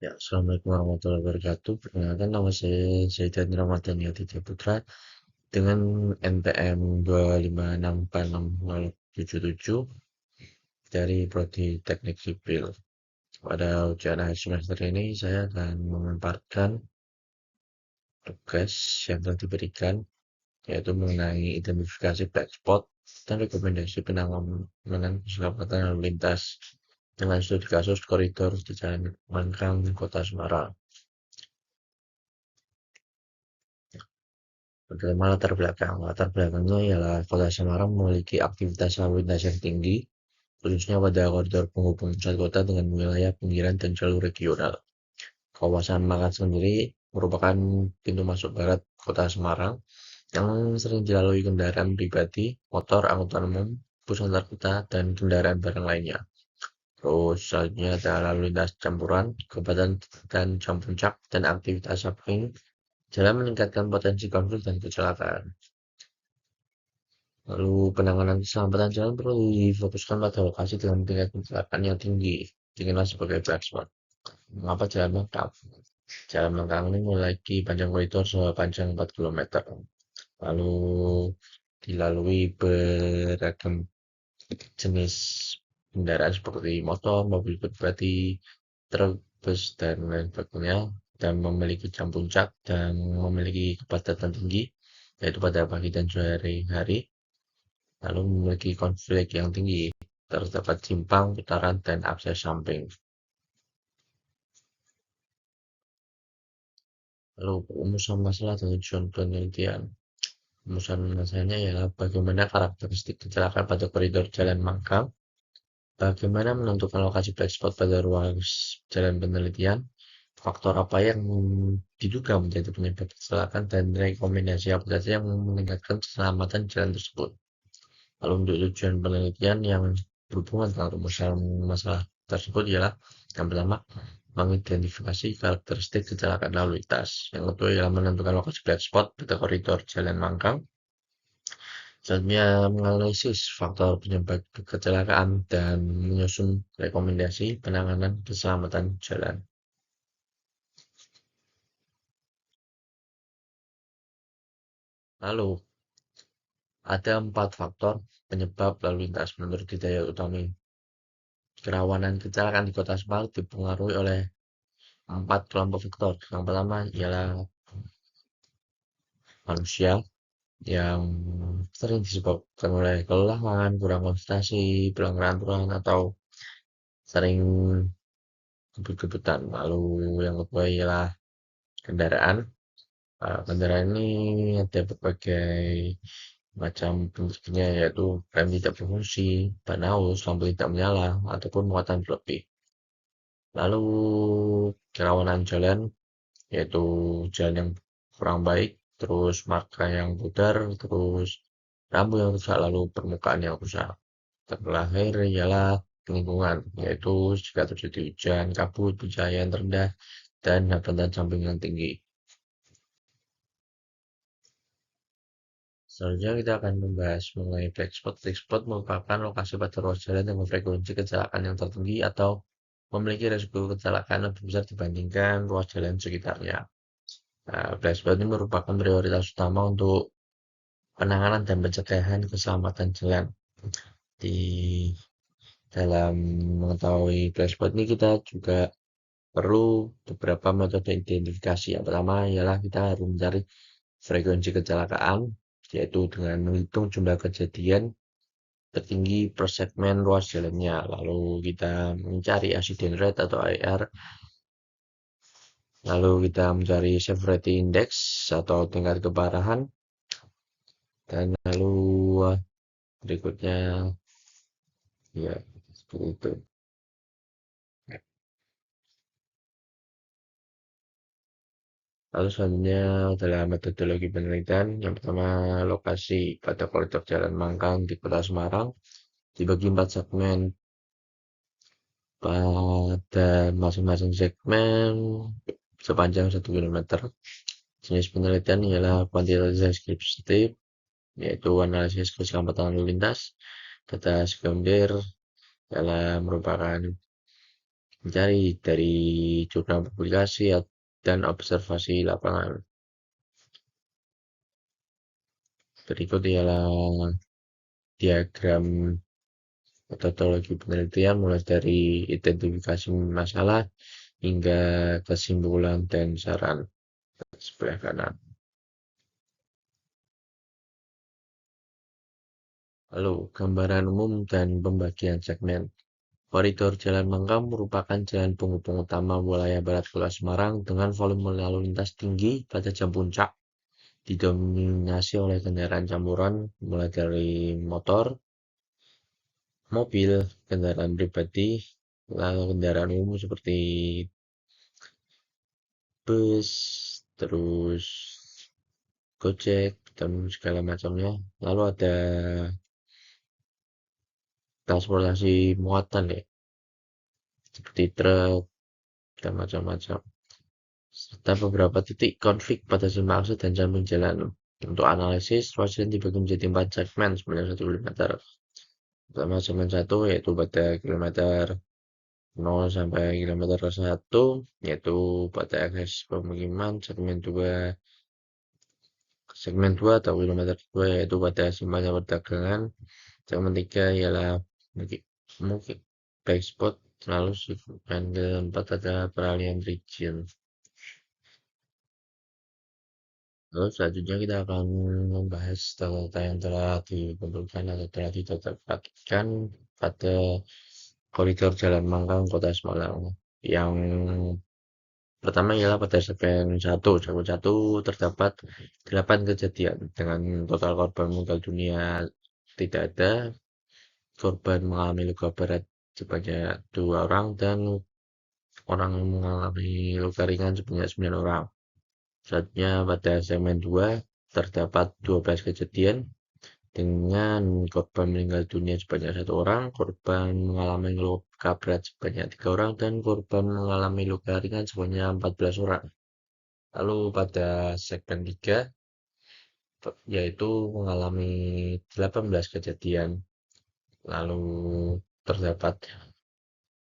Ya, Assalamualaikum warahmatullahi wabarakatuh. Perkenalkan nama saya Zaidan Ramadhani Aditya Putra dengan NPM 256467077 dari Prodi Teknik Sipil. Pada ujian akhir semester ini saya akan memaparkan tugas yang telah diberikan, yaitu mengenai identifikasi black spot dan rekomendasi penanganan keselamatan lalu lintas dengan studi kasus koridor di Jalan Mangkang, Kota Semarang. Bagaimana latar belakang? Latar belakangnya ialah Kota Semarang memiliki aktivitas lalu lintas yang tinggi, khususnya pada koridor penghubung pusat kota dengan wilayah pinggiran dan jalur regional. Kawasan Makan sendiri merupakan pintu masuk barat Kota Semarang yang sering dilalui kendaraan pribadi, motor, angkutan umum, bus antar kota, dan kendaraan barang lainnya. Terus selanjutnya ada lalu lintas campuran, kepadatan dan jam puncak, dan aktivitas shopping jalan meningkatkan potensi konflik dan kecelakaan. Lalu penanganan keselamatan jalan perlu difokuskan pada lokasi dengan tingkat kecelakaan yang tinggi, dikenal sebagai black spot. Mengapa jalan Mangkang? Jalan Mangkang ini memiliki panjang koridor sepanjang 4 km. Lalu dilalui beragam jenis kendaraan seperti motor, mobil pribadi, truk, bus, dan lain sebagainya, dan memiliki jam puncak dan memiliki kepadatan tinggi, yaitu pada pagi dan sore hari. Lalu memiliki konflik yang tinggi, terdapat simpang, putaran, dan akses samping. Lalu rumusan masalah dan tujuan penelitian. Rumusan masalahnya ialah bagaimana karakteristik kecelakaan pada koridor jalan Mangkang, bagaimana menentukan lokasi black spot pada ruas jalan penelitian, faktor apa yang diduga menjadi penyebab kecelakaan, dan rekomendasi apa saja yang meningkatkan keselamatan jalan tersebut. Lalu untuk tujuan penelitian yang berhubungan dengan rumusan masalah tersebut ialah yang pertama, mengidentifikasi karakteristik kecelakaan lalu lintas. Yang kedua ialah menentukan lokasi black spot pada koridor jalan Mangkang. Selanjutnya, menganalisis faktor penyebab kecelakaan dan menyusun rekomendasi penanganan keselamatan jalan. Lalu, ada 4 faktor penyebab lalu lintas menurut Hidayat Utami. Kerawanan kecelakaan di Kota Semarang dipengaruhi oleh 4 kelompok faktor. Yang pertama ialah manusia yang sering disebabkan oleh kelelahan, kurang konsentrasi, pelanggaran aturan, atau sering kebut-kebutan. Lalu yang kedua ialah kendaraan. Kendaraan ini ada berbagai macam bentuknya, yaitu rem tidak berfungsi, ban aus, lampu tidak menyala, ataupun muatan berlebih. Lalu kerawanan jalan, yaitu jalan yang kurang baik, terus marka yang pudar, terus rambu yang rusak, lalu permukaan yang rusak. Terakhir ialah lingkungan, yaitu jika terjadi hujan, kabut, pencahayaan rendah, dan hambatan samping yang tinggi. Selanjutnya kita akan membahas mengenai black spot. Black spot merupakan lokasi pada ruas jalan yang memfrekuensi kecelakaan yang tertinggi atau memiliki risiko kecelakaan lebih besar dibandingkan ruas jalan sekitarnya. Black spot ini merupakan prioritas utama untuk penanganan dan pencegahan keselamatan jalan. Di dalam mengetahui black spot ini kita juga perlu beberapa metode identifikasi. Yang pertama ialah kita harus mencari frekuensi kecelakaan, yaitu dengan menghitung jumlah kejadian tertinggi per segmen ruas jalannya. Lalu kita mencari accident rate atau AR. Lalu kita mencari severity index atau tingkat keparahan. Dan lalu berikutnya ya seperti itu. Lalu selanjutnya adalah metodologi penelitian. Yang pertama, lokasi pada koridor jalan Mangkang di Kota Semarang dibagi 4 segmen. Pada masing-masing segmen sepanjang 1 km. Jenis penelitian ialah kuantitatif deskriptif, yaitu analisis keselamatan lalu lintas. Data sekunder adalah merupakan mencari dari jurnal publikasi dan observasi lapangan. Berikut ialah diagram metodologi penelitian mulai dari identifikasi masalah hingga kesimpulan dan saran sebelah kanan. Lalu, gambaran umum dan pembagian segmen. Koridor Jalan Mangkang merupakan jalan penghubung utama wilayah Barat Kota Semarang dengan volume lalu lintas tinggi pada jam puncak, didominasi oleh kendaraan campuran mulai dari motor, mobil, kendaraan pribadi, lalu kendaraan umum seperti bus, terus Gojek, dan segala macamnya. Lalu ada transportasi muatan ya, seperti truk dan macam-macam. Serta beberapa titik konflik pada zona akses dan samping jalan. Untuk analisis, ruas jalan dibagi menjadi 4 segmen sepanjang 1 km. Pertama segmen 1 yaitu pada kilometer 0 sampai kilometer 1, yaitu pada akses pemukiman. Segmen 2 atau kilometer 2 yaitu pada simpangnya perdagangan. Segmen 3 ialah mungkin back spot, lalu segmen keempat adalah peralihan region. Lalu selanjutnya kita akan membahas data yang telah dikumpulkan atau telah didapatkan pada koridor Jalan Mangkang Kota Semarang. Yang pertama ialah pada segmen 1 terdapat 8 kejadian dengan total korban meninggal dunia tidak ada, korban mengalami luka berat sebanyak 2 orang, dan orang mengalami luka ringan sebanyak 9 orang. Selanjutnya pada segmen 2 terdapat 12 kejadian dengan korban meninggal dunia sebanyak 1 orang, korban mengalami luka berat sebanyak 3 orang, dan korban mengalami luka ringan sebanyak 14 orang. Lalu pada segmen 3 yaitu mengalami 18 kejadian. Lalu terdapat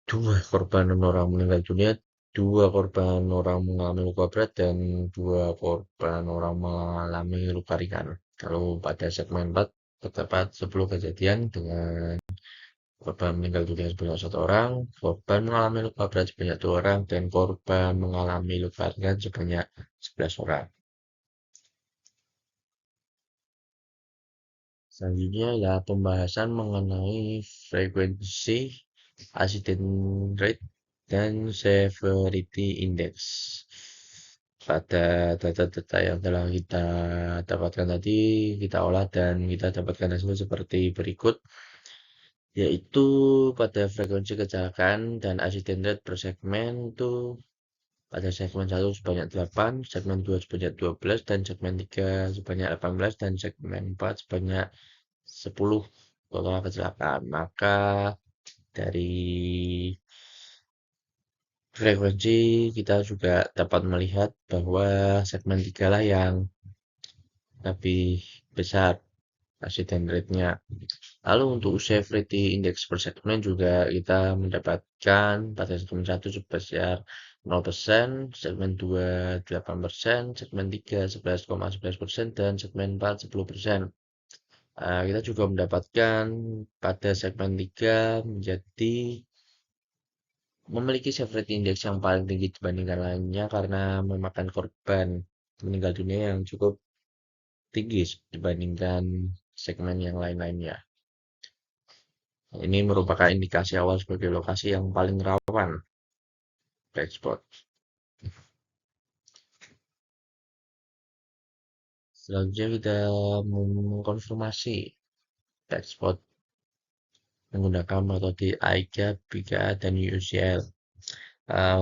2 korban orang meninggal dunia, 2 korban orang mengalami luka berat, dan 2 korban orang mengalami luka ringan. Lalu pada segmen 4 terdapat 10 kejadian dengan korban meninggal dunia sebanyak 1 orang, korban mengalami luka berat sebanyak 2 orang, dan korban mengalami luka ringan sebanyak 11 orang. Selanjutnya adalah pembahasan mengenai frekuensi, accident rate, dan severity index. Pada data-data yang telah kita dapatkan tadi, kita olah dan kita dapatkan hasil seperti berikut, yaitu pada frekuensi kecelakaan dan accident rate per segmen itu pada segmen 1 sebanyak 8, segmen 2 sebanyak 12, dan segmen 3 sebanyak 18, dan segmen 4 sebanyak 10 total kecelakaan. Maka dari frekuensi kita juga dapat melihat bahwa segmen 3 lah yang lebih besar accident rate-nya. Lalu untuk severity index per segmen juga kita mendapatkan pada segmen 1 sebesar 0%, segmen 2 8%, segmen 3 11,11%, dan segmen 4 10%. Kita juga mendapatkan pada segmen 3 menjadi memiliki severity index yang paling tinggi dibandingkan lainnya karena memakan korban meninggal dunia yang cukup tinggi dibandingkan segmen yang lain-lainnya. Ini merupakan indikasi awal sebagai lokasi yang paling rawan black spot. Selanjutnya kita mengkonfirmasi black spot menggunakan metode AIK, BIKA, dan UCL.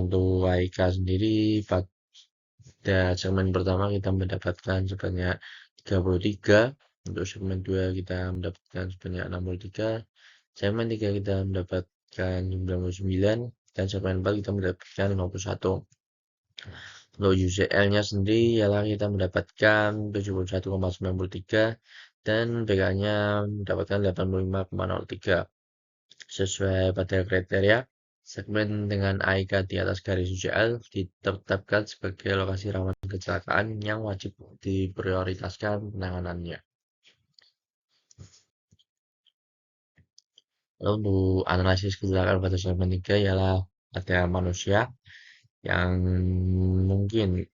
Untuk AIK sendiri pada segmen pertama kita mendapatkan sebanyak 33, untuk segmen 2 kita mendapatkan sebanyak 63, segmen 3 kita mendapatkan 99, dan segmen 4 kita mendapatkan 51. Untuk UCL-nya sendiri ialah kita mendapatkan 71,93 dan BK-nya mendapatkan 85,03 sesuai pada kriteria. Segmen dengan AIK di atas garis UCL ditetapkan sebagai lokasi rawan kecelakaan yang wajib diprioritaskan penanganannya. Lalu untuk analisis kecelakaan pada segmen 3 ialah ada manusia yang mungkin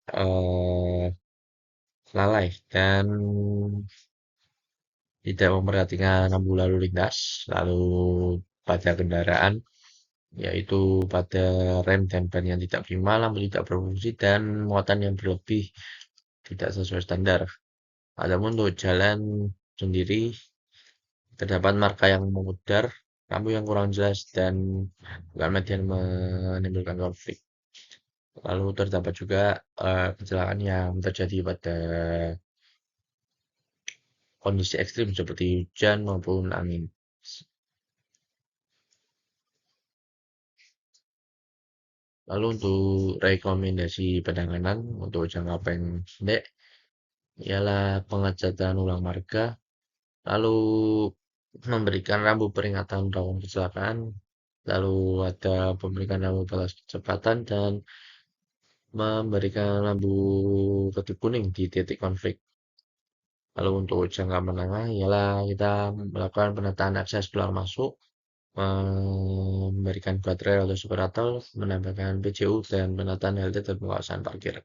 lalai dan tidak memperhatikan rambu lalu lintas, lalu pada kendaraan, yaitu pada rem dan ban yang tidak prima, lampu tidak berfungsi, dan muatan yang berlebih tidak sesuai standar. Adapun untuk jalan sendiri, terdapat marka yang memudar, lampu yang kurang jelas, dan bukan median menimbulkan konflik. Lalu terdapat juga kecelakaan yang terjadi pada kondisi ekstrim seperti hujan maupun angin. Lalu untuk rekomendasi penanganan untuk jangka pendek ialah pengecatan ulang marga, lalu memberikan rambu peringatan rawan kecelakaan, lalu ada pemberikan lampu batas kecepatan dan memberikan lampu kedip kuning di titik konflik. Lalu untuk jangka menengah ialah kita melakukan penataan akses keluar masuk, memberikan baterai atau separator, menambahkan PJU dan penataan halte dan pengawasan parkir.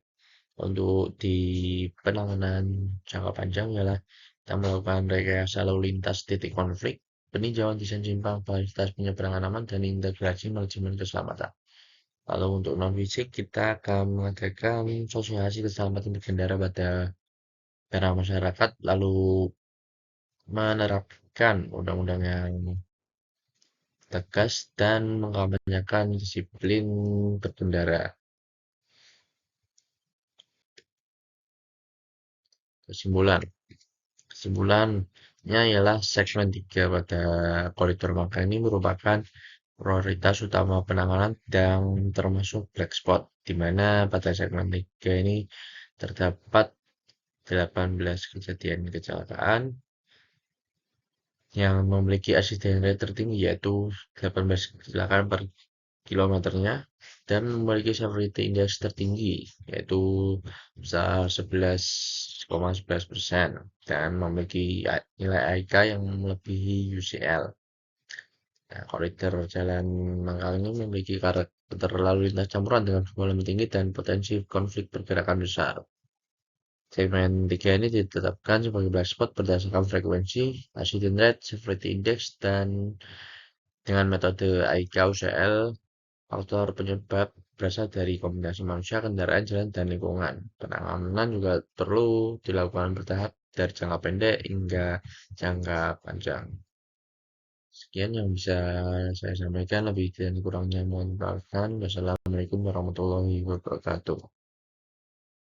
Untuk di penanganan jangka panjang ialah kita melakukan rekayasa lalu lintas titik konflik, peninjauan desain simpang, fasilitas penyeberangan aman, dan integrasi manajemen keselamatan. Lalu untuk non fisik kita akan mengadakan sosialisasi keselamatan berkendara pada para masyarakat, lalu menerapkan undang-undang yang tegas dan mengkampanyekan disiplin berkendara. Kesimpulan. Kesimpulannya ialah segmen 3 pada koridor Mangga ini merupakan prioritas utama penanganan dan termasuk black spot, di mana pada segmen 3 ini terdapat 18 kejadian kecelakaan yang memiliki accident rate tertinggi, yaitu 18 kecelakaan per kilometernya, dan memiliki severity index tertinggi, yaitu sebesar 11,11% dan memiliki nilai AIK yang melebihi UCL. Nah, koridor jalan Mangkal ini memiliki karakter lalu lintas campuran dengan volume tinggi dan potensi konflik pergerakan besar. Segmen 3 ini ditetapkan sebagai black spot berdasarkan frekuensi, accident rate, severity index, dan dengan metode AIK UCL. Faktor penyebab berasal dari kombinasi manusia, kendaraan, jalan, dan lingkungan. Penanganan juga perlu dilakukan bertahap dari jangka pendek hingga jangka panjang. Sekian yang bisa saya sampaikan, lebih dan kurangnya mohon maaf. Wassalamualaikum warahmatullahi wabarakatuh.